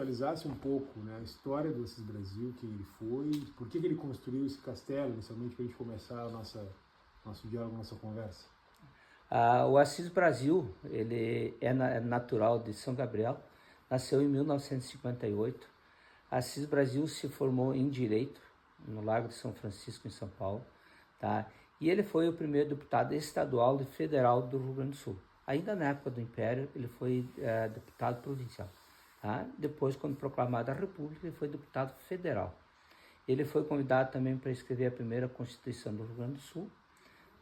atualizasse um pouco, né, a história do Assis Brasil, quem ele foi, por que ele construiu esse castelo, inicialmente, para a gente começar nosso diálogo, nossa conversa. O Assis Brasil, ele é natural de São Gabriel, nasceu em 1958. Assis Brasil se formou em Direito, no Largo de São Francisco, em São Paulo, tá? E ele foi o primeiro deputado estadual e federal do Rio Grande do Sul. Ainda na época do Império, ele foi deputado provincial. Tá? Depois, quando proclamada a República, ele foi deputado federal. Ele foi convidado também para escrever a primeira Constituição do Rio Grande do Sul.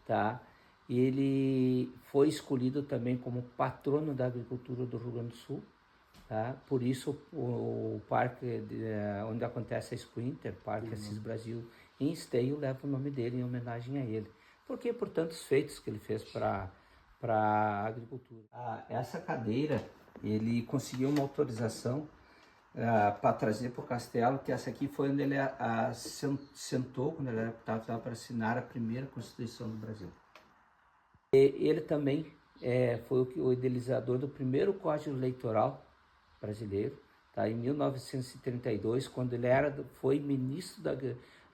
Tá? E ele foi escolhido também como patrono da agricultura do Rio Grande do Sul. Tá? Por isso, o parque onde acontece a Expo Inter, Parque Assis Brasil, em Esteio, leva o nome dele em homenagem a ele. Porque por tantos feitos que ele fez para a agricultura. Essa cadeira, ele conseguiu uma autorização para trazer para o castelo, que essa aqui foi onde ele sentou, quando ele estava para assinar a primeira Constituição do Brasil. Ele também foi o idealizador do primeiro Código Eleitoral brasileiro, tá? Em 1932, quando ele foi ministro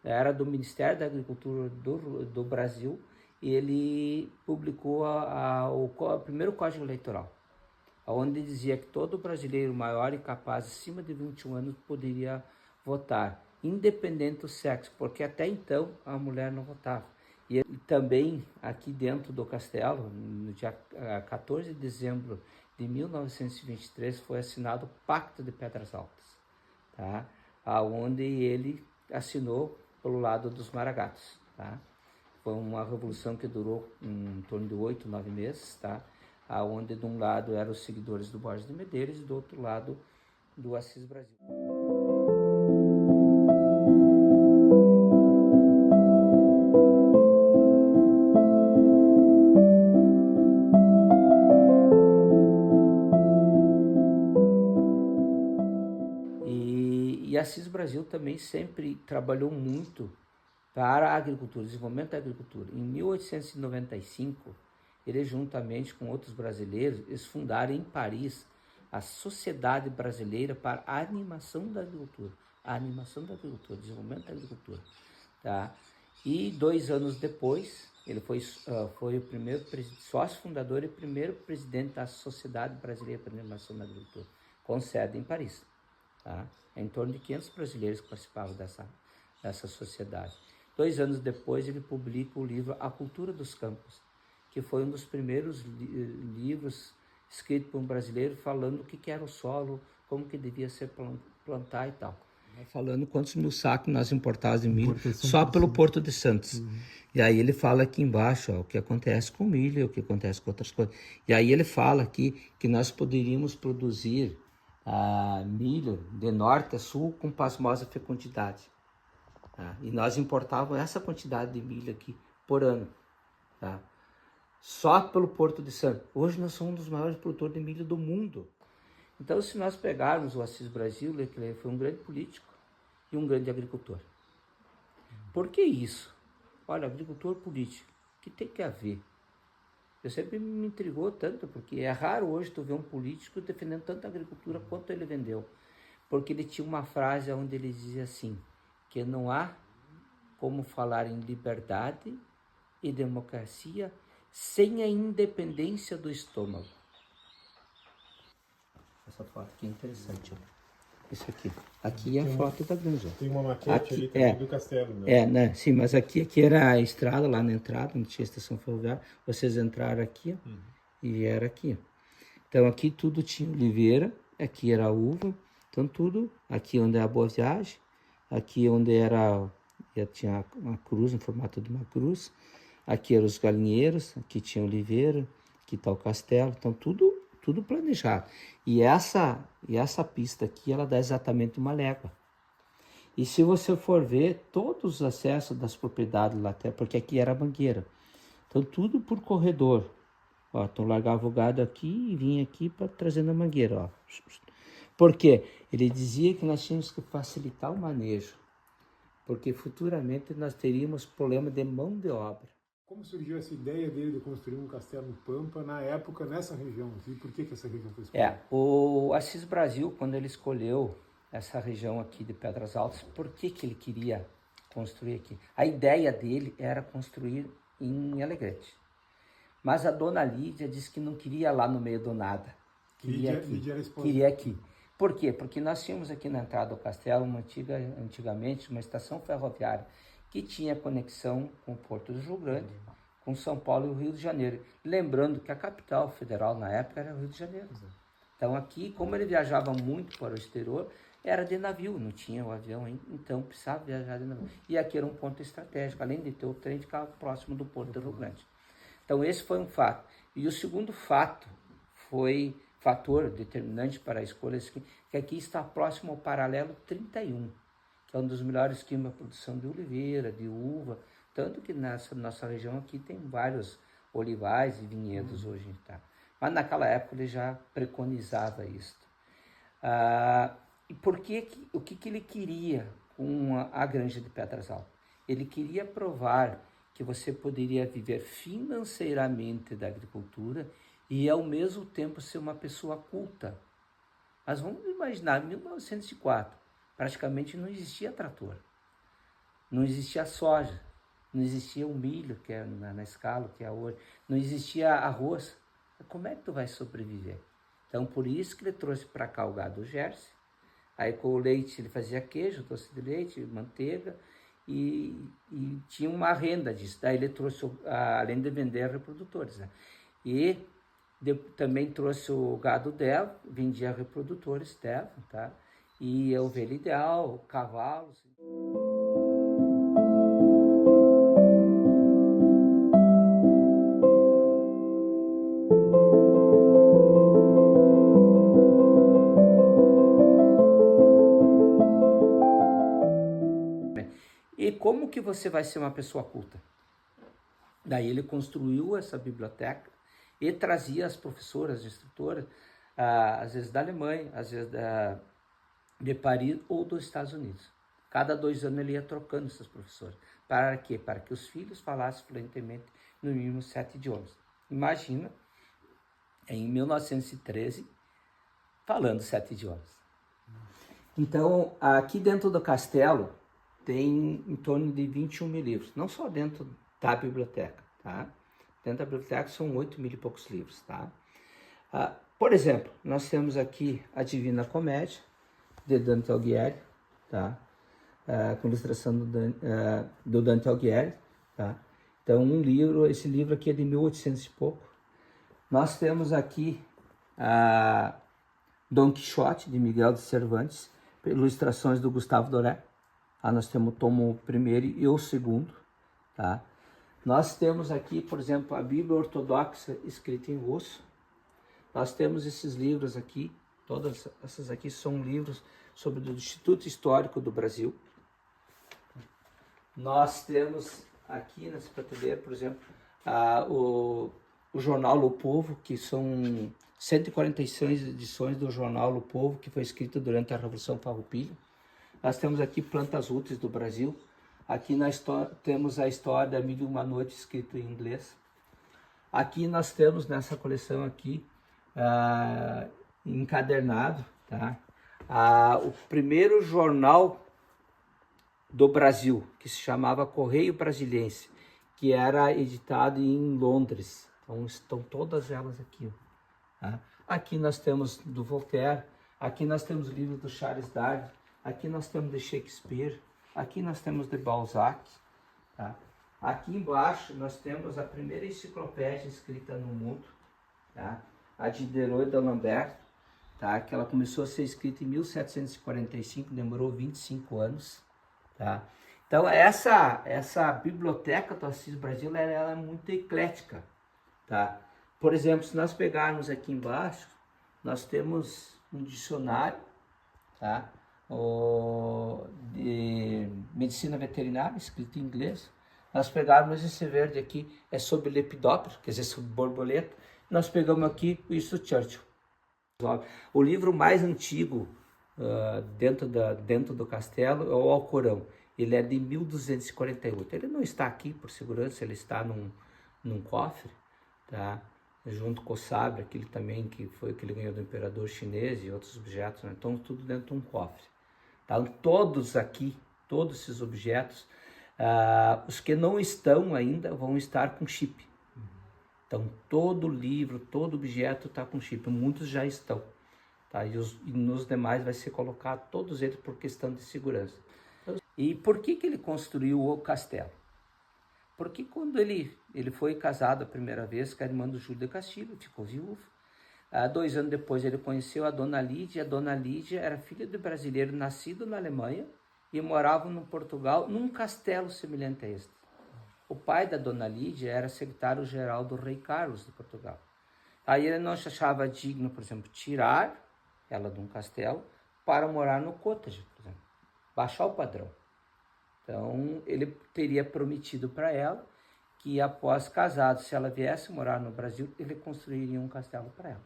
era do Ministério da Agricultura do Brasil, e ele publicou o primeiro Código Eleitoral, onde dizia que todo brasileiro maior e capaz, acima de 21 anos, poderia votar, independente do sexo, porque até então a mulher não votava. E também aqui dentro do castelo, no dia 14 de dezembro de 1923, foi assinado o Pacto de Pedras Altas, tá? Onde ele assinou pelo lado dos Maragatos. Tá? Foi uma revolução que durou em torno de 8, 9 meses, tá? Onde de um lado eram os seguidores do Borges de Medeiros e do outro lado do Assis Brasil. E Assis Brasil também sempre trabalhou muito para a agricultura, desenvolvimento da agricultura. Em 1895, ele juntamente com outros brasileiros, eles fundaram em Paris a Sociedade Brasileira para a Animação da Agricultura. A animação da agricultura, desenvolvimento da agricultura. Tá? E 2 anos depois, ele foi o primeiro sócio fundador e primeiro presidente da Sociedade Brasileira para a Animação da Agricultura, com sede em Paris. Tá? Em torno de 500 brasileiros que participavam dessa sociedade. 2 anos depois, ele publica o livro A Cultura dos Campos, que foi um dos primeiros livros escritos por um brasileiro falando o que era o solo, como que devia ser plantar e tal. Falando quantos mil sacos nós importávamos de milho só pelo Porto de Santos. E aí ele fala aqui embaixo o que acontece com o milho, o que acontece com outras coisas. E aí ele fala aqui que nós poderíamos produzir milho de norte a sul com pasmosa fecundidade. Tá? E nós importávamos essa quantidade de milho aqui por ano. Tá? Só pelo Porto de Santos. Hoje nós somos um dos maiores produtores de milho do mundo. Então, se nós pegarmos o Assis Brasil, ele foi um grande político e um grande agricultor. Por que isso? Olha, agricultor político, o que tem que haver? Eu sempre me intrigou tanto, porque é raro hoje tu ver um político defendendo tanto a agricultura quanto ele vendeu. Porque ele tinha uma frase onde ele dizia assim, que não há como falar em liberdade e democracia sem a independência do estômago. Essa foto aqui é interessante. Isso aqui. Aqui é a foto da granja. Tem uma maquete aqui, ali também do castelo, né? Né? Sim, mas aqui era a estrada lá na entrada, onde tinha a estação ferroviária. Vocês entraram aqui, ó, e era aqui. Então aqui tudo tinha oliveira, aqui era a uva, então tudo, aqui onde é a Boa Viagem, aqui onde tinha uma cruz, em formato de uma cruz, aqui eram os galinheiros, aqui tinha oliveira, aqui está o castelo, então tudo planejado. E essa pista aqui, ela dá exatamente uma légua. E se você for ver, todos os acessos das propriedades lá até, porque aqui era a mangueira, então tudo por corredor. Ó, então largava o gado aqui e vinha aqui para trazendo a mangueira. Ó. Por quê? Ele dizia que nós tínhamos que facilitar o manejo, porque futuramente nós teríamos problema de mão de obra. Como surgiu essa ideia dele de construir um castelo no Pampa, na época, nessa região? E por que essa região foi escolhida? O Assis Brasil, quando ele escolheu essa região aqui de Pedras Altas, por que ele queria construir aqui? A ideia dele era construir em Alegrete. Mas a dona Lídia disse que não queria lá no meio do nada. Queria aqui. Por quê? Porque nós tínhamos aqui na entrada do castelo antigamente uma estação ferroviária que tinha conexão com o Porto do Rio Grande, com São Paulo e o Rio de Janeiro. Lembrando que a capital federal na época era o Rio de Janeiro. Então aqui, como ele viajava muito para o exterior, era de navio, não tinha o avião ainda, então precisava viajar de navio. E aqui era um ponto estratégico, além de ter o trem, ficava próximo do Porto do Rio Grande. Então esse foi um fato. E o segundo fator determinante para a escolha, que aqui está próximo ao paralelo 31, que é um dos melhores esquemas de produção de oliveira, de uva, tanto que nessa nossa região aqui tem vários olivais e vinhedos hoje. Tá? Mas naquela época ele já preconizava isso. E o que ele queria com a Granja de Pedras Altas? Ele queria provar que você poderia viver financeiramente da agricultura e ao mesmo tempo ser uma pessoa culta. Mas vamos imaginar, em 1904, praticamente não existia trator, não existia soja, não existia o milho, que é na escala, que é hoje, não existia arroz. Como é que tu vai sobreviver? Então, por isso que ele trouxe para cá o gado Jersey. Aí com o leite ele fazia queijo, doce de leite, manteiga, e tinha uma renda disso. Daí ele trouxe, além de vender reprodutores, né? E também trouxe o gado Devo, vendia reprodutores Devo, tá? E a ovelha ideal, cavalos. E como que você vai ser uma pessoa culta? Daí ele construiu essa biblioteca e trazia as professoras, as instrutoras, às vezes da Alemanha, às vezes de Paris ou dos Estados Unidos. Cada 2 anos ele ia trocando essas professoras. Para quê? Para que os filhos falassem fluentemente no mínimo 7 idiomas. Imagina, em 1913, falando 7 idiomas. Então, aqui dentro do castelo, tem em torno de 21 mil livros, não só dentro da biblioteca, tá? Dentro da biblioteca são 8 mil e poucos livros, tá? Por exemplo, nós temos aqui a Divina Comédia, de Dante Alighieri, tá? Com ilustração do Dante Alighieri, tá? Então, esse livro aqui é de 1800 e pouco. Nós temos aqui Dom Quixote, de Miguel de Cervantes, ilustrações do Gustavo Doré. Nós temos o tomo 1º e o 2º, tá? Nós temos aqui, por exemplo, a Bíblia Ortodoxa escrita em russo. Nós temos esses livros aqui, todas essas aqui são livros sobre o Instituto Histórico do Brasil. Nós temos aqui nessa prateleira, por exemplo, o jornal O Povo, que são 146 edições do jornal O Povo, que foi escrito durante a Revolução Farroupilha. Nós temos aqui Plantas Úteis do Brasil. Aqui temos a história da Mil e Uma Noite escrito em inglês. Aqui nós temos nessa coleção aqui, encadernado, tá? O primeiro jornal do Brasil, que se chamava Correio Brasiliense, que era editado em Londres. Então estão todas elas aqui. Tá? Aqui nós temos do Voltaire, aqui nós temos o livro do Charles Darwin, aqui nós temos de Shakespeare, aqui nós temos de Balzac. Tá? Aqui embaixo nós temos a primeira enciclopédia escrita no mundo, tá? A de Diderot d'Alembert, tá? Que ela começou a ser escrita em 1745, demorou 25 anos. Tá? Então essa biblioteca do Assis Brasil ela é muito eclética. Tá? Por exemplo, se nós pegarmos aqui embaixo, nós temos um dicionário, tá? De medicina veterinária, escrito em inglês. Nós pegarmos esse verde aqui, é sobre lepidóptero, quer dizer, sobre borboleta. Nós pegamos aqui o Winston Churchill. O livro mais antigo dentro do castelo é o Alcorão. Ele é de 1248. Ele não está aqui por segurança, ele está num cofre, tá? Junto com o sabre, aquele também que foi que ele ganhou do imperador chinês e outros objetos, né? Então tudo dentro de um cofre. Tá? Todos aqui, todos esses objetos, os que não estão ainda vão estar com chip. Então todo livro, todo objeto está com chip, muitos já estão. Tá? E nos demais vai ser colocado todos eles por questão de segurança. E por que ele construiu o castelo? Porque quando ele foi casado a primeira vez com a irmã do Júlio de Castilho, ficou viúvo. 2 anos depois ele conheceu a Dona Lídia. A Dona Lídia era filha de brasileiro nascido na Alemanha e morava no Portugal num castelo semelhante a este. O pai da Dona Lídia era secretário-geral do rei Carlos de Portugal. Aí ele não achava digno, por exemplo, tirar ela de um castelo para morar no cottage, por exemplo, baixar o padrão. Então, ele teria prometido para ela que, após casado, se ela viesse morar no Brasil, ele construiria um castelo para ela.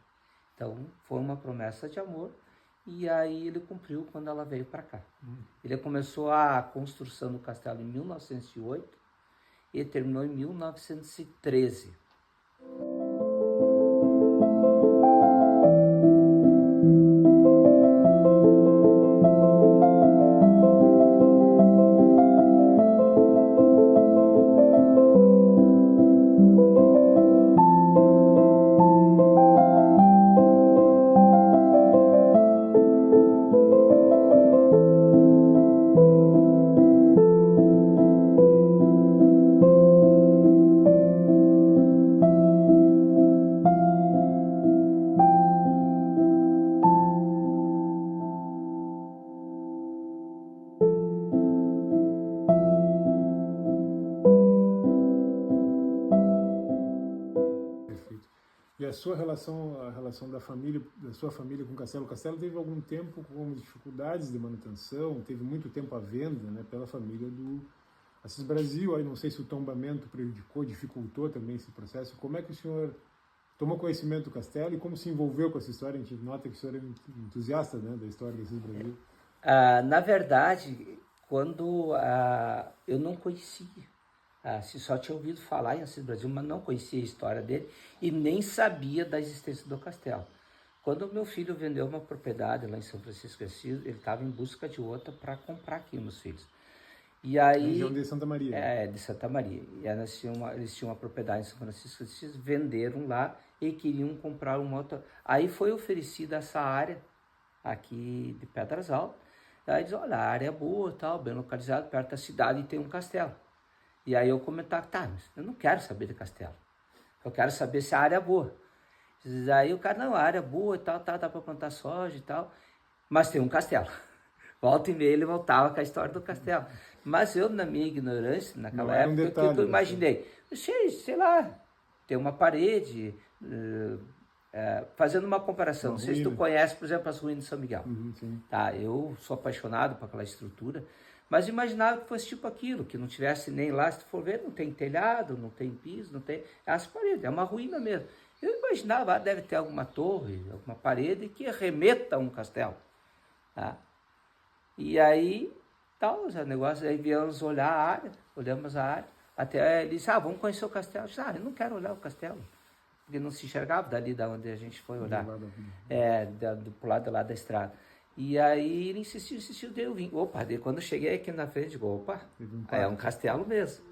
Então, foi uma promessa de amor e aí ele cumpriu quando ela veio para cá. Ele começou a construção do castelo em 1908 e terminou em 1913. E a relação da sua família com o castelo? O castelo teve algum tempo com dificuldades de manutenção, teve muito tempo à venda, né, pela família do Assis Brasil. Aí não sei se o tombamento prejudicou, dificultou também esse processo. Como é que o senhor tomou conhecimento do castelo e como se envolveu com essa história? A gente nota que o senhor é entusiasta, né, da história do Assis Brasil. Na verdade, quando eu não conhecia, só tinha ouvido falar em Assis Brasil, mas não conhecia a história dele e nem sabia da existência do castelo. Quando meu filho vendeu uma propriedade lá em São Francisco de Assis, ele estava em busca de outra para comprar aqui, meus filhos. E aí, região de Santa Maria. De Santa Maria. E eles tinham uma propriedade em São Francisco de Assis, venderam lá e queriam comprar uma outra. Aí foi oferecida essa área aqui de Pedras Altas. Aí diz, olha, a área é boa, tal, bem localizada, perto da cidade e tem um castelo. E aí eu comentava, tá, mas eu não quero saber de castelo. Eu quero saber se a área é boa. Aí o cara, não, a área é boa e tal, dá para plantar soja e tal, mas tem um castelo. Volta e meia ele voltava com a história do castelo. Mas eu, na minha ignorância, naquela época, o que eu imaginei? Sei lá, tem uma parede, fazendo uma comparação. Não sei se tu conhece, por exemplo, as ruínas de São Miguel. Sim. Tá, eu sou apaixonado por aquela estrutura, mas imaginava que fosse tipo aquilo, que não tivesse nem lá, se tu for ver, não tem telhado, não tem piso, não tem as paredes, é uma ruína mesmo. Eu imaginava, deve ter alguma torre, alguma parede que remeta a um castelo. Tá? E aí, tal, os negócios, aí viemos olhar a área, olhamos a área, até ele disse, vamos conhecer o castelo. Eu disse, eu não quero olhar o castelo, porque não se enxergava dali da onde a gente foi olhar, pro lado lá da estrada. E aí ele insistiu, daí eu vim. Opa, daí quando eu cheguei aqui na frente, digo, opa, é um castelo mesmo.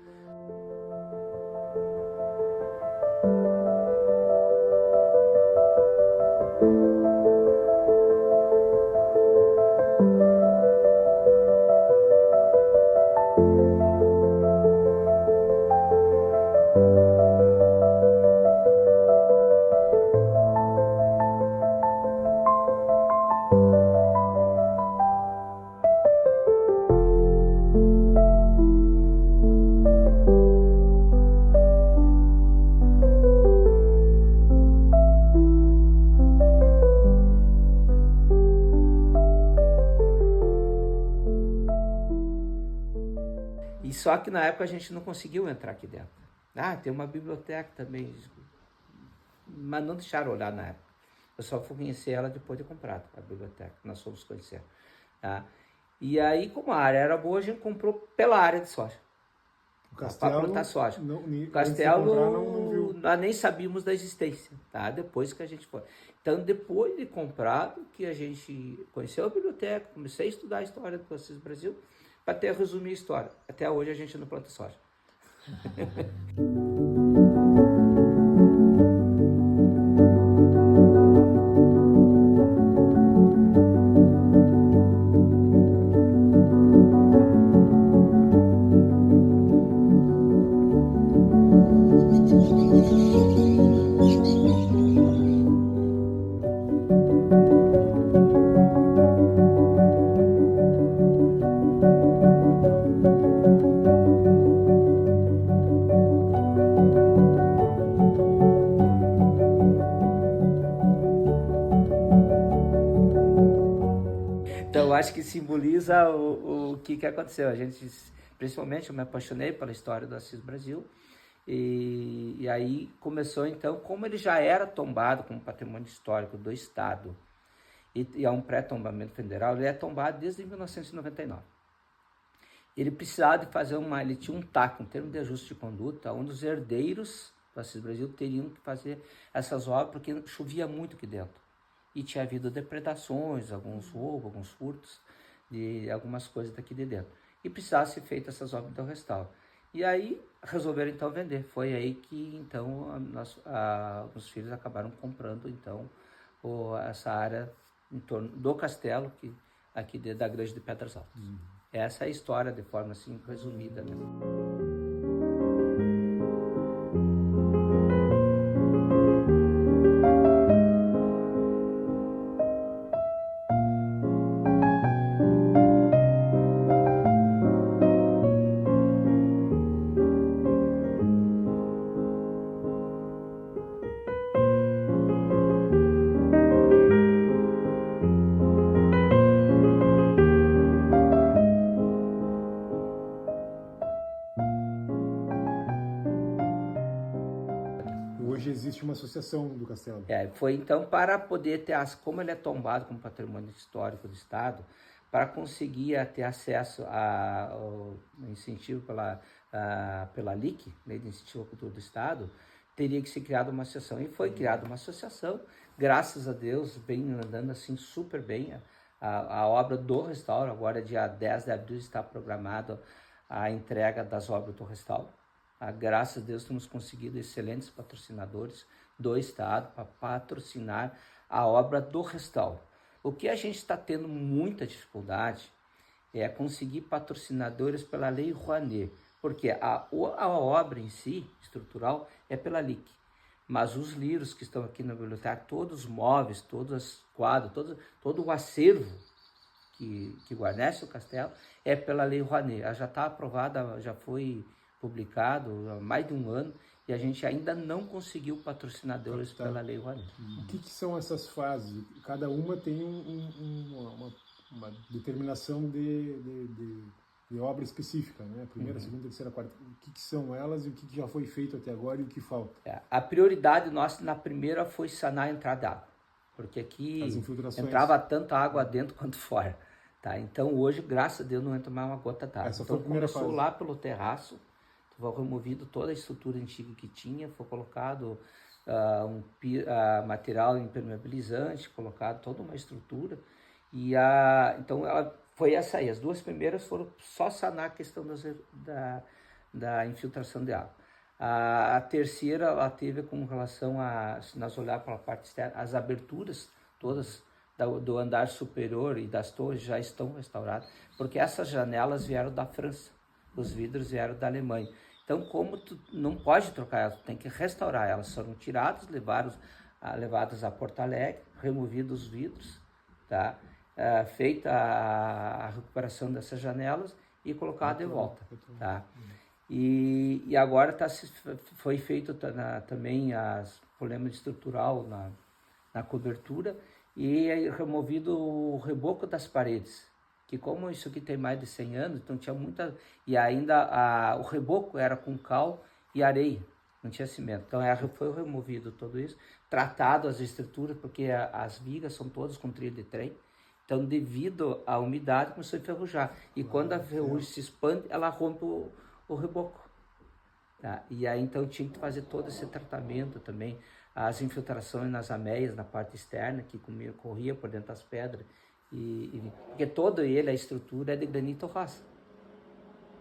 Só que na época a gente não conseguiu entrar aqui dentro. Tem uma biblioteca também, mas não deixaram olhar na época. Eu só fui conhecer ela depois de comprado a biblioteca, nós fomos conhecer. Tá? E aí, como a área era boa, a gente comprou pela área de soja. O Castelo, para plantar soja. O Castelo, não viu. nós nem sabíamos da existência, tá? Depois que a gente foi. Então, depois de comprado, que a gente conheceu a biblioteca, comecei a estudar a história do Assis Brasil, para até resumir a história. Até hoje a gente não planta soja. Então, eu acho que simboliza o que aconteceu. A gente, principalmente, eu me apaixonei pela história do Assis Brasil. E aí começou, então, como ele já era tombado como patrimônio histórico do Estado, e é um pré-tombamento federal, ele é tombado desde 1999. Ele precisava de fazer ele tinha um TAC, um termo de ajuste de conduta, onde os herdeiros do Assis Brasil teriam que fazer essas obras, porque chovia muito aqui dentro. E tinha havido depredações, alguns roubos, alguns furtos, de algumas coisas daqui de dentro. E precisava ser feitas essas obras de restauro. E aí resolveram então vender. Foi aí que então os filhos acabaram comprando então essa área em torno do castelo, aqui da Grande de Pedras Altas. Essa é a história de forma assim resumida, né? Hoje existe uma associação do Castelo. Foi então para poder ter, como ele é tombado como patrimônio histórico do Estado, para conseguir ter acesso ao incentivo pela LIC, Lei de Incentivo à Cultura do Estado, teria que ser criada uma associação. E foi criada uma associação, graças a Deus, vem andando assim super bem. A obra do restauro, agora dia 10 de abril está programada a entrega das obras do restauro. Graças a Deus temos conseguido excelentes patrocinadores do Estado para patrocinar a obra do restauro. O que a gente está tendo muita dificuldade é conseguir patrocinadores pela Lei Rouanet, porque a obra em si, estrutural, é pela LIC. Mas os livros que estão aqui na biblioteca, todos os móveis, todos os quadros, todo o acervo que guarnece o castelo, é pela Lei Rouanet. Ela já está aprovada, já foi publicado há mais de um ano, e a gente ainda não conseguiu patrocinadores pela Lei Rouanet. O que são essas fases? Cada uma tem uma determinação de obra específica, né? Primeira, segunda, terceira, quarta. O que são elas e o que já foi feito até agora e o que falta? A prioridade nossa na primeira foi sanar a entrada de água, porque aqui entrava tanta água dentro quanto fora. Tá? Então hoje, graças a Deus, não entra mais uma gota d'água. Então começou lá pelo terraço, foi removido toda a estrutura antiga que tinha, foi colocado material impermeabilizante, colocado toda uma estrutura. Então foi essa aí. As duas primeiras foram só sanar a questão da infiltração de água. A terceira, ela teve com relação se nós olharmos para a parte externa, as aberturas todas do andar superior e das torres já estão restauradas, porque essas janelas vieram da França, os vidros vieram da Alemanha. Então, como tu não pode trocar elas, tu tem que restaurar elas. Foram tiradas, levadas a Porto Alegre, removidos os vidros, tá? Feita a recuperação dessas janelas e colocado de volta, tá? E agora foi feito também problema estrutural na cobertura e removido o reboco das paredes, que como isso aqui tem mais de 100 anos, então tinha muita... E ainda o reboco era com cal e areia, não tinha cimento. Então foi removido tudo isso, tratado as estruturas, porque as vigas são todas com trilho de trem, Então, devido à umidade, começou a enferrujar. E quando a ferrugem se expande, ela rompe o reboco. Tá? E aí, então, tinha que fazer todo esse tratamento também. As infiltrações nas ameias, na parte externa, que corria por dentro das pedras. Porque todo ele, a estrutura é de granito roça.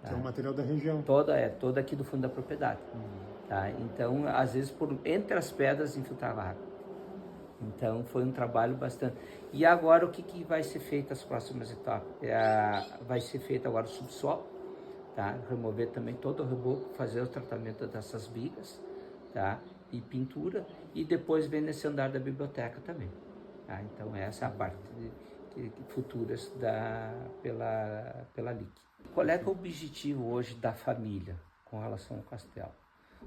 Tá? Que é o material da região. Toda aqui do fundo da propriedade. Tá? Então, às vezes, entre as pedras, infiltrava água. Então, foi um trabalho bastante... E agora, o que vai ser feito as próximas etapas? Vai ser feito agora o subsolo, tá? Remover também todo o reboco, fazer o tratamento dessas vigas, tá? E pintura, e depois vem nesse andar da biblioteca também. Tá? Então, essa é a parte futuras pela LIC. Qual é que é o objetivo hoje da família com relação ao castelo?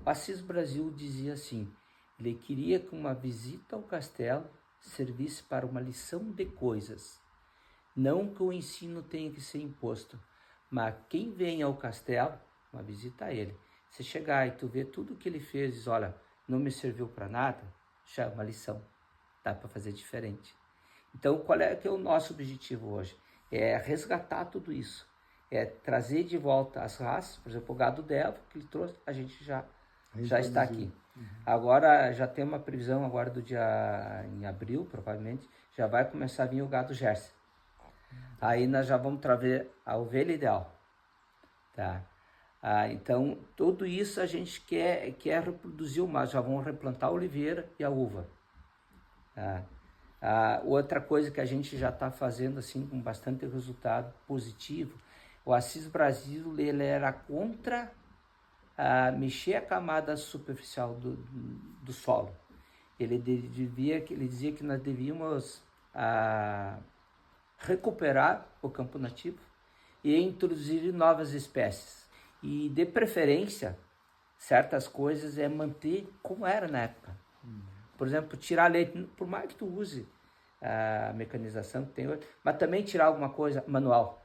O Assis Brasil dizia assim: ele queria que uma visita ao castelo servisse para uma lição de coisas. Não que o ensino tenha que ser imposto, mas quem vem ao castelo, uma visita a ele, você chegar e tu ver tudo que ele fez, diz, olha, não me serviu para nada, já é uma lição, dá para fazer diferente. Então, qual é que é o nosso objetivo hoje? É resgatar tudo isso, é trazer de volta as raças, por exemplo, o gado Devo que ele trouxe, a gente já está aqui. Agora já tem uma previsão agora do dia em abril, provavelmente, já vai começar a vir o gado Jersey. Aí nós já vamos trazer a ovelha ideal. Tá? Então, tudo isso a gente quer reproduzir o mais. Já vamos replantar a oliveira e a uva. Tá? Outra coisa que a gente já está fazendo assim com bastante resultado positivo, o Assis Brasil ele era contra mexer a camada superficial do solo. Ele dizia que nós devíamos recuperar o campo nativo e introduzir novas espécies. E, de preferência, certas coisas é manter como era na época. Por exemplo, tirar leite, por mais que tu use a mecanização que tem hoje, mas também tirar alguma coisa manual,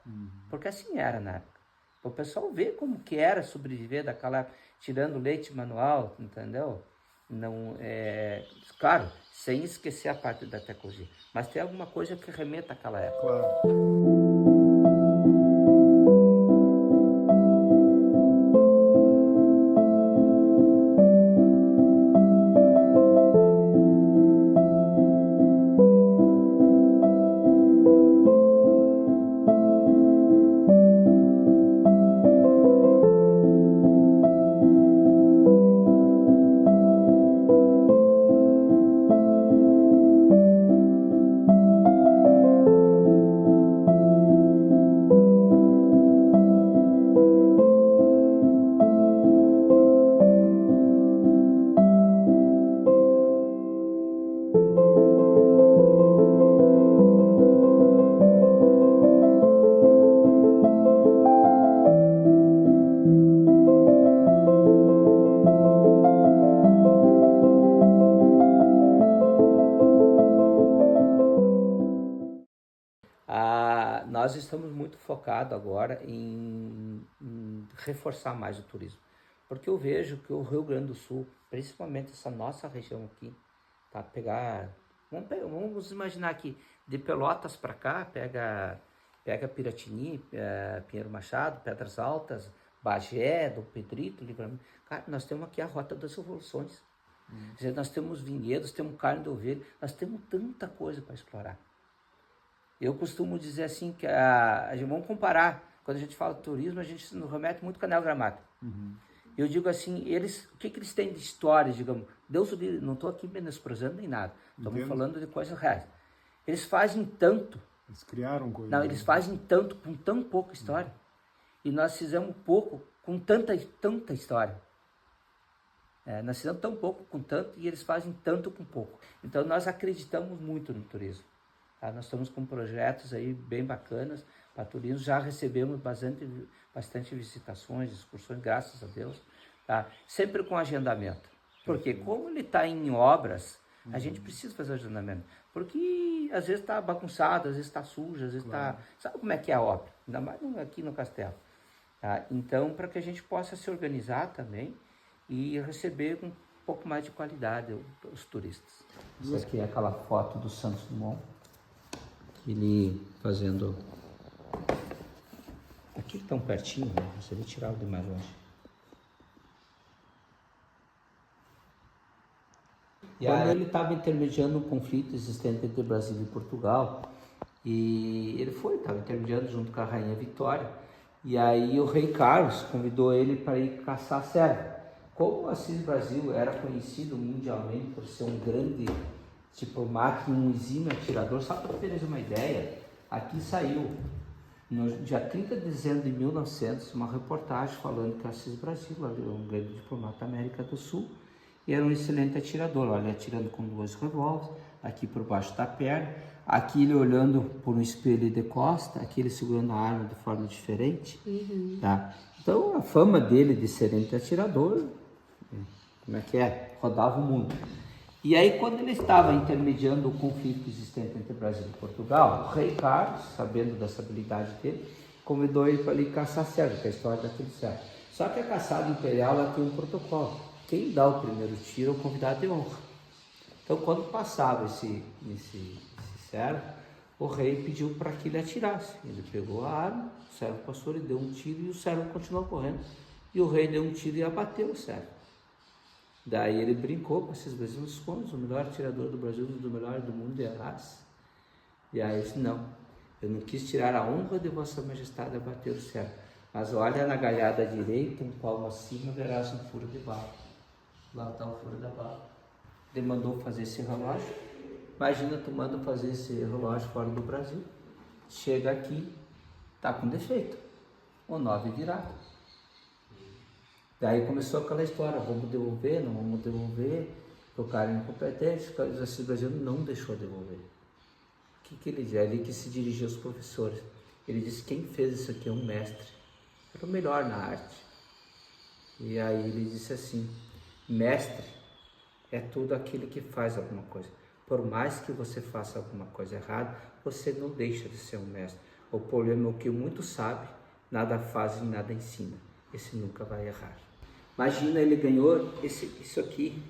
porque assim era na época. O pessoal vê como que era sobreviver daquela época, tirando leite manual, entendeu? Não, claro, sem esquecer a parte da tecnologia, mas tem alguma coisa que remeta àquela época. Claro. Nós estamos muito focados agora em reforçar mais o turismo, porque eu vejo que o Rio Grande do Sul, principalmente essa nossa região aqui, tá? Vamos imaginar aqui, de Pelotas para cá, pega Piratini, Pinheiro Machado, Pedras Altas, Bagé, Dom Pedrito, Livramento. Cara, nós temos aqui a Rota das Revoluções. Quer dizer, nós temos vinhedos, temos carne de ovelha, nós temos tanta coisa para explorar. Eu costumo dizer assim que vamos comparar, quando a gente fala de turismo, a gente nos remete muito Canela Gramado. Eu digo assim, o que eles têm de histórias, digamos, Deus o livre, não estou aqui menosprezando nem nada, estamos falando de coisas reais. Eles fazem tanto. Eles criaram coisas. Não, eles fazem tanto com tão pouca história. E nós fizemos pouco com tanta história. Nós fizemos tão pouco com tanto e eles fazem tanto com pouco. Então nós acreditamos muito no turismo. Tá? Nós estamos com projetos aí bem bacanas para turismo, já recebemos bastante visitações, excursões, graças a Deus, tá? Sempre com agendamento, porque como ele está em obras, a gente precisa fazer o agendamento, porque às vezes está bagunçado, às vezes está sujo, às vezes está... Sabe como é que é a obra? Ainda mais aqui no castelo. Tá? Então, para que a gente possa se organizar também e receber com um pouco mais de qualidade os turistas. Isso aqui é aquela foto do Santos Dumont. ele fazendo... Aqui tão pertinho, né? Você vai tirar o de mais longe. E aí ele estava intermediando um conflito existente entre Brasil e Portugal, e ele estava intermediando junto com a Rainha Vitória, e aí o rei Carlos convidou ele para ir caçar cervo. Como o Assis Brasil era conhecido mundialmente por ser um grande diplomata e um exímio atirador, só para terem uma ideia, aqui saiu, no dia 30 de dezembro de 1900, uma reportagem falando que o Assis Brasil era um grande diplomata da América do Sul, e era um excelente atirador, olha, atirando com 2 revólveres, aqui por baixo da perna, aqui ele olhando por um espelho de costa, aqui ele segurando a arma de forma diferente, tá? Então a fama dele de excelente atirador, como é que é? Rodava o mundo. E aí quando ele estava intermediando o conflito existente entre Brasil e Portugal, o rei Carlos, sabendo dessa habilidade dele, convidou ele para ir caçar cervo, que é a história daquele cervo. Só que a caçada imperial ela tem um protocolo. Quem dá o primeiro tiro é o convidado de honra. Então, quando passava esse servo, o rei pediu para que ele atirasse. Ele pegou a arma, o servo passou, ele deu um tiro e o servo continuou correndo. E o rei deu um tiro e abateu o servo. Daí ele brincou com esses brasileiros contos, o melhor atirador do Brasil, um dos melhores do mundo é a raça. E aí ele disse, não, eu não quis tirar a honra de Vossa Majestade a bater o servo. Mas olha na galhada direita, um palmo acima, verás um furo de bala. Lá está o furo da bala. Ele mandou fazer esse relógio. Imagina tu manda fazer esse relógio fora do Brasil. Chega aqui, tá com defeito. O 9 virado. Daí começou aquela história, vamos devolver, não vamos devolver. O cara incompetente, o Assis Brasil não deixou devolver. O que ele disse? Ele que se dirigiu aos professores. Ele disse, quem fez isso aqui é um mestre. Era o melhor na arte. E aí ele disse assim, mestre é todo aquele que faz alguma coisa. Por mais que você faça alguma coisa errada, você não deixa de ser um mestre. O problema é o que muito sabe, nada faz e nada ensina. Esse nunca vai errar. Imagina, ele ganhou isso aqui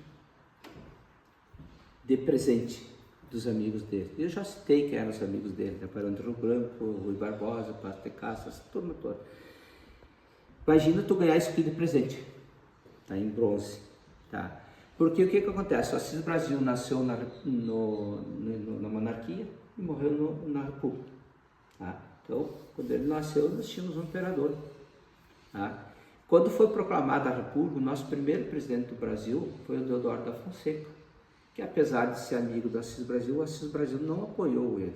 de presente dos amigos dele. Eu já citei quem eram os amigos dele, né? Barão de Rio Branco, Rui Barbosa, Pato de Castro, essa turma toda. Imagina tu ganhar isso aqui de presente, tá? Em bronze, tá? Porque o que acontece? O Assis Brasil nasceu na monarquia e morreu na república, tá? Então, quando ele nasceu, nós tínhamos um imperador, tá? Quando foi proclamada a república, o nosso primeiro presidente do Brasil foi o Deodoro da Fonseca, que apesar de ser amigo do Assis Brasil, o Assis Brasil não apoiou ele,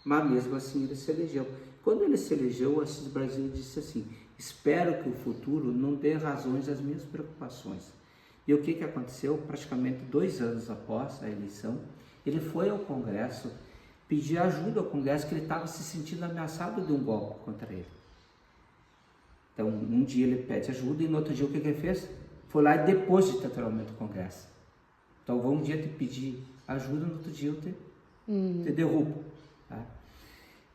mas mesmo assim ele se elegeu. Quando ele se elegeu, o Assis Brasil disse assim, espero que o futuro não dê razões às minhas preocupações. E o que aconteceu? Praticamente 2 anos após a eleição, ele foi ao Congresso pedir ajuda ao Congresso, que ele estava se sentindo ameaçado de um golpe contra ele. Então, um dia ele pede ajuda e no outro dia o que ele fez? Foi lá e depôs ditatorialmente o Congresso. Então, vou um dia te pedir ajuda, no outro dia eu te derrubo. Tá?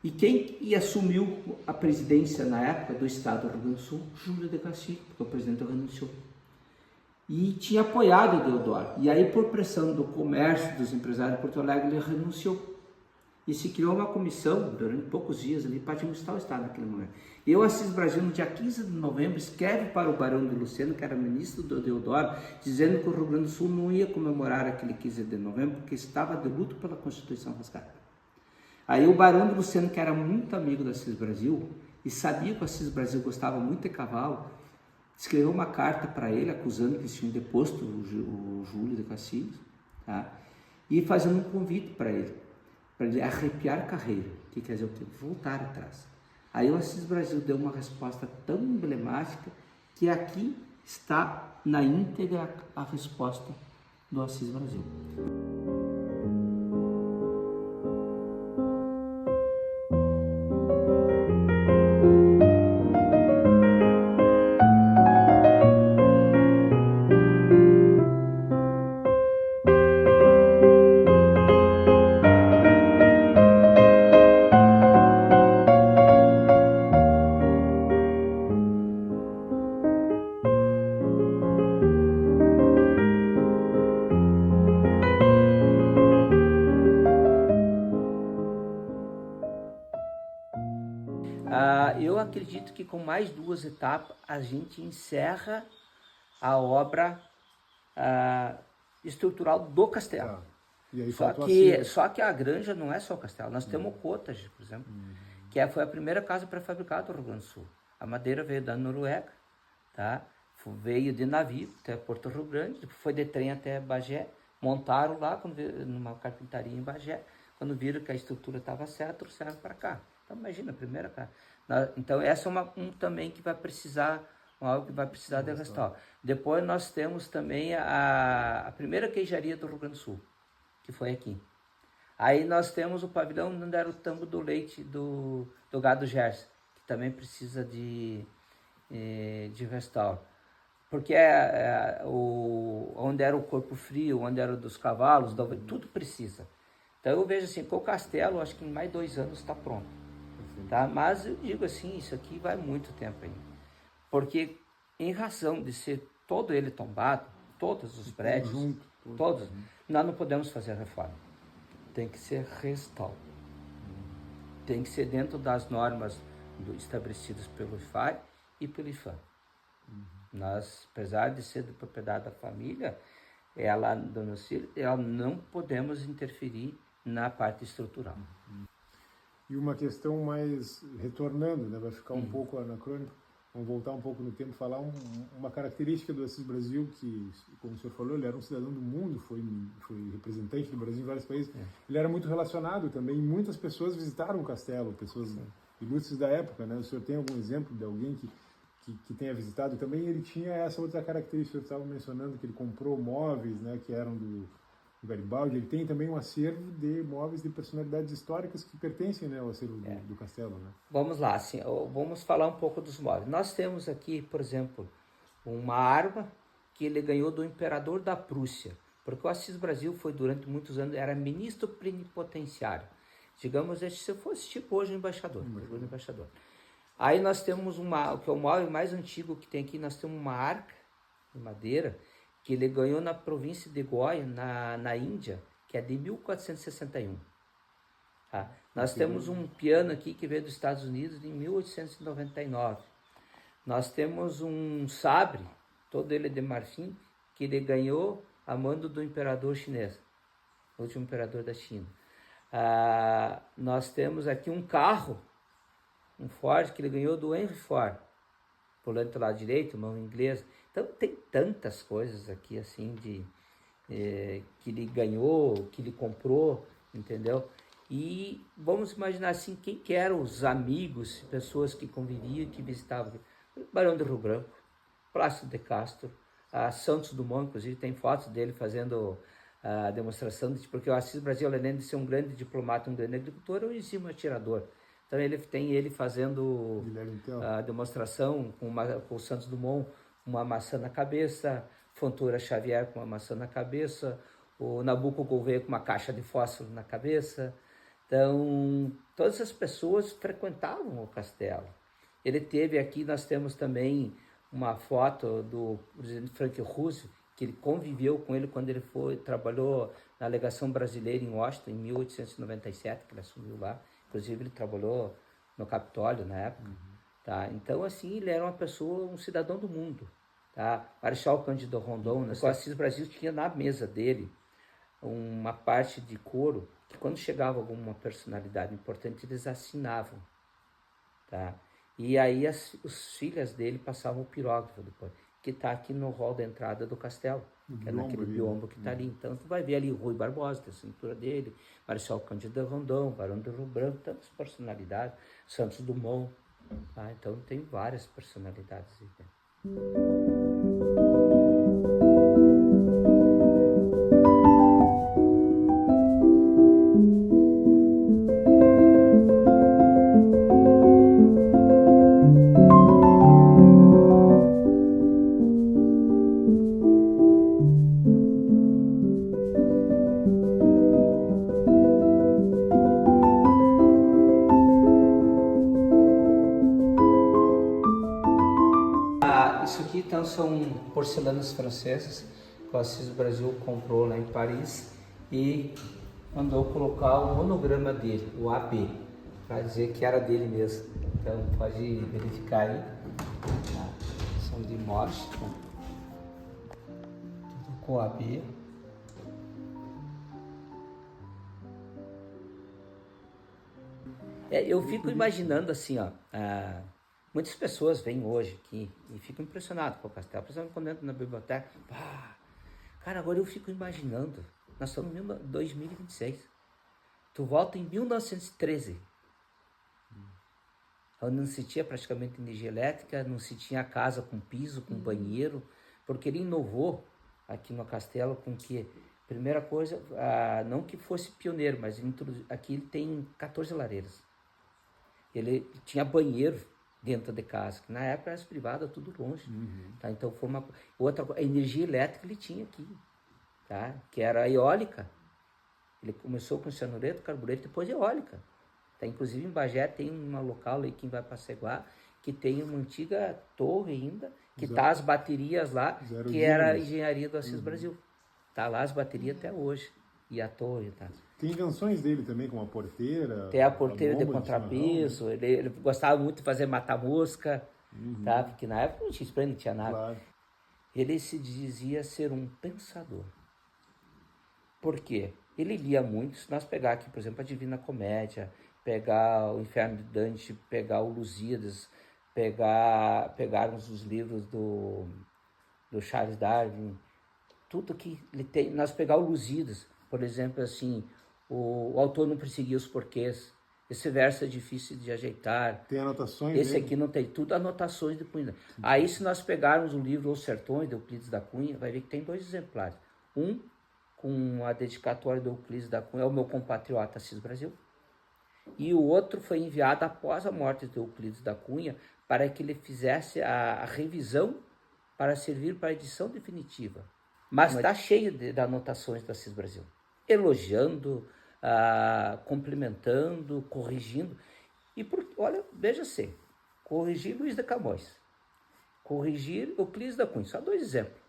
E quem assumiu a presidência na época do Estado do Rio Grande do Sul? Júlio de Castilhos, porque o presidente renunciou. E tinha apoiado o Deodoro. E aí, por pressão do comércio, dos empresários de Porto Alegre, ele renunciou. E se criou uma comissão, durante poucos dias, ali, para administrar o Estado naquele momento. E o Assis Brasil, no dia 15 de novembro, escreve para o Barão de Lucena, que era ministro do Deodoro, dizendo que o Rio Grande do Sul não ia comemorar aquele 15 de novembro, porque estava de luto pela Constituição rasgada. Aí o Barão de Lucena, que era muito amigo do Assis Brasil, e sabia que o Assis Brasil gostava muito de cavalo, escreveu uma carta para ele, acusando que eles tinham deposto o Júlio de Castilhos, tá? E fazendo um convite para ele arrepiar carreira, que quer dizer o quê? Voltar atrás. Aí o Assis Brasil deu uma resposta tão emblemática que aqui está na íntegra a resposta do Assis Brasil. acredito que com mais 2 etapas a gente encerra a obra estrutural do castelo. Tá. E aí Só que a granja não é só o castelo. Nós temos o cottage, por exemplo, que foi a primeira casa pré-fabricada do Rio Grande do Sul. A madeira veio da Noruega, tá? Veio de navio até Porto Rio Grande, foi de trem até Bagé, montaram lá numa carpintaria em Bagé. Quando viram que a estrutura estava certa, trouxeram para cá. Então imagina, a primeira casa. Então essa é também que vai precisar, algo que vai precisar de restaurar. Depois nós temos também a primeira queijaria do Rio Grande do Sul, que foi aqui. Aí nós temos o pavilhão onde era o tambo do leite do gado Gerson, que também precisa de restauro. Porque onde era o corpo frio, onde era dos cavalos, tudo precisa. Então eu vejo assim, com o castelo, acho que em mais 2 anos está pronto. Tá? Mas eu digo assim, isso aqui vai muito tempo ainda. Porque em razão de ser todo ele tombado, todos os prédios, todos, nós não podemos fazer reforma. Tem que ser restauro. Tem que ser dentro das normas estabelecidas pelo IFAI e pelo IFAM. Nós, apesar de ser de propriedade da família, Dona Cília, não podemos interferir na parte estrutural. E uma questão mais retornando, né, vai ficar um pouco anacrônico, vamos voltar um pouco no tempo, falar uma característica do Assis Brasil, que, como o senhor falou, ele era um cidadão do mundo, foi representante do Brasil em vários países, ele era muito relacionado também, muitas pessoas visitaram o castelo, pessoas ilustres da época, né? O senhor tem algum exemplo de alguém que tenha visitado? Também ele tinha essa outra característica, eu estava mencionando que ele comprou móveis, né, que eram do Garibaldi. Ele tem também um acervo de móveis de personalidades históricas que pertencem, né, ao acervo do castelo, né? Vamos lá, assim, vamos falar um pouco dos móveis. Nós temos aqui, por exemplo, uma arma que ele ganhou do imperador da Prússia, porque o Assis Brasil foi durante muitos anos, era ministro plenipotenciário. Digamos, se fosse tipo hoje o embaixador. Aí nós temos que é o móvel mais antigo que tem aqui, nós temos uma arca de madeira que ele ganhou na província de Goa, na Índia, que é de 1461. Tá? Nós temos um piano aqui que veio dos Estados Unidos em 1899. Nós temos um sabre, todo ele de marfim, que ele ganhou a mando do imperador chinês, o último imperador da China. Nós temos aqui um carro, um Ford, que ele ganhou do Henry Ford, volante do lado direito, mão inglesa. Então tem tantas coisas aqui assim que ele ganhou, que ele comprou, entendeu? E vamos imaginar assim, quem que eram os amigos, pessoas que conviviam, que visitavam. Barão do Rio Branco, Plácido de Castro, Santos Dumont, inclusive tem fotos dele fazendo a demonstração, porque o Assis Brasil, além de ser um grande diplomata, um grande agricultor, é um exímio atirador. Então ele fazendo a demonstração com o Santos Dumont, uma maçã na cabeça, Fontoura Xavier com uma maçã na cabeça, o Nabucco Gouveia com uma caixa de fósforo na cabeça. Então, todas as pessoas frequentavam o castelo. Ele teve aqui, nós temos também uma foto do presidente Franklin Roosevelt, que ele conviveu com ele quando ele trabalhou na legação brasileira em Washington, em 1897, que ele assumiu lá. Inclusive, ele trabalhou no Capitólio na época. Tá? Então, assim, ele era uma pessoa, um cidadão do mundo. Tá? Marechal Cândido Rondon, o Assis Brasil tinha na mesa dele uma parte de couro que, quando chegava alguma personalidade importante, eles assinavam. Tá? E aí os filhas dele passavam o pirógrafo depois, que está aqui no hall da entrada do castelo, que é naquele biombo que está ali. Então, tu vai ver ali Rui Barbosa, tem a cintura dele, Marechal Cândido Rondon, Barão do Rio Branco, tantas personalidades, Santos Dumont. Tá? Então, tem várias personalidades aí dentro. Isso aqui então são porcelanas francesas que o Assis Brasil comprou lá em Paris e mandou colocar o monograma dele, o AB, para dizer que era dele mesmo. Então pode verificar aí. Tá? São de morte, né? Tudo com a Bia. Eu fico imaginando assim, ó. Muitas pessoas vêm hoje aqui e ficam impressionadas com o castelo. Principalmente quando entram na biblioteca. Pá, cara, agora eu fico imaginando. Nós estamos em 2026. Tu volta em 1913. Onde não se tinha praticamente energia elétrica, não se tinha casa com piso, com banheiro. Porque ele inovou aqui no castelo com que... Primeira coisa, não que fosse pioneiro, mas aqui ele tem 14 lareiras. Ele tinha banheiro dentro de casa, que na época era privada, tudo longe. Tá? Então foi uma outra a energia elétrica ele tinha aqui, tá? Que era a eólica. Ele começou com cianureto, carbureto, depois eólica. Tá? Inclusive em Bagé tem um local aí, quem vai para Ceguá, que tem uma antiga torre ainda, que tá as baterias lá, que era a engenharia do Assis Brasil. Tá lá as baterias até hoje. E a torre, tá? Tem invenções dele também, como a porteira. Tem a porteira de contrapeso. Né? Ele gostava muito de fazer mata-mosca, tá? Porque na época não tinha spray, não tinha nada. Claro. Ele se dizia ser um pensador. Por quê? Ele lia muito. Se nós pegar aqui, por exemplo, a Divina Comédia, pegar o Inferno de Dante, pegar o Lusíadas, pegarmos os livros do Charles Darwin, tudo que ele tem, nós pegar o Lusíadas, por exemplo, assim, o autor não perseguia os porquês, esse verso é difícil de ajeitar, tem anotações esse dele? Aqui não tem, tudo anotações de Cunha. Aí se nós pegarmos o livro Os Sertões, de Euclides da Cunha, vai ver que tem 2 exemplares, um com a dedicatória de Euclides da Cunha, é o meu compatriota Assis Brasil, e o outro foi enviado após a morte de Euclides da Cunha, para que ele fizesse a revisão para servir para a edição definitiva. Mas está cheio de anotações do Assis Brasil, elogiando, complementando, corrigindo. E olha, veja-se, corrigir Luiz de Camões, corrigir Euclides da Cunha, só 2 exemplos.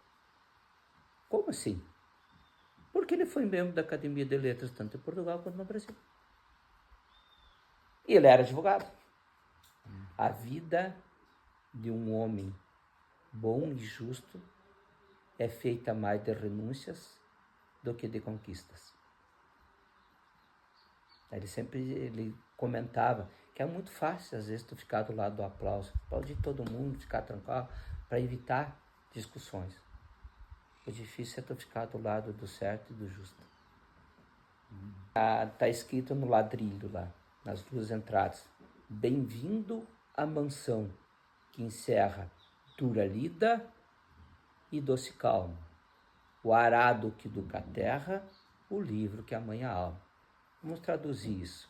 Como assim? Porque ele foi membro da Academia de Letras, tanto em Portugal quanto no Brasil. E ele era advogado. A vida de um homem bom e justo é feita mais de renúncias do que de conquistas. Ele comentava que é muito fácil, às vezes, tu ficar do lado do aplauso, aplaudir todo mundo, ficar tranquilo, para evitar discussões. O difícil é tu ficar do lado do certo e do justo. Tá escrito no ladrilho lá, nas 2 entradas: bem-vindo à mansão que encerra dura lida e doce calmo, o arado que educa a terra, o livro que amanha a alma. Vamos traduzir isso.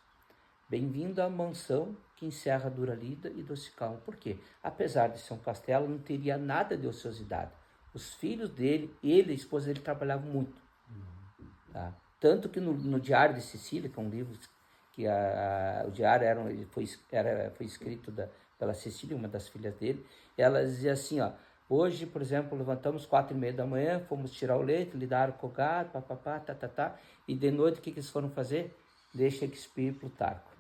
Bem-vindo à mansão que encerra dura lida e doce calmo. Por quê? Apesar de ser um castelo, não teria nada de ociosidade. Os filhos dele, ele e a esposa dele trabalhavam muito. Tá? Tanto que no Diário de Cecília, que é um livro que o diário foi escrito pela Cecília, uma das filhas dele, ela dizia assim, ó: hoje, por exemplo, levantamos 4h30 da manhã, fomos tirar o leite, lidaram com o gado, papapá, e de noite o que eles foram fazer? Ler Shakespeare e Plutarco.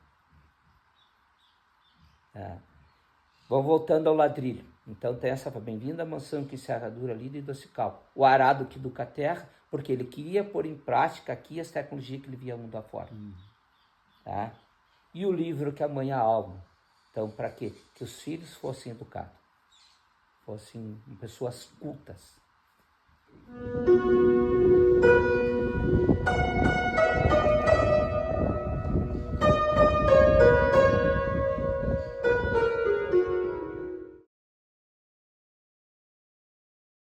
Vão voltando ao ladrilho. Então tem essa, bem-vindo à mansão que encerra dura lida e doce calmo. O arado que educa a terra, porque ele queria pôr em prática aqui as tecnologias que ele via mundo afora. Tá? E o livro que amanha a alma. Então, para quê? Que os filhos fossem educados, fossem pessoas cultas.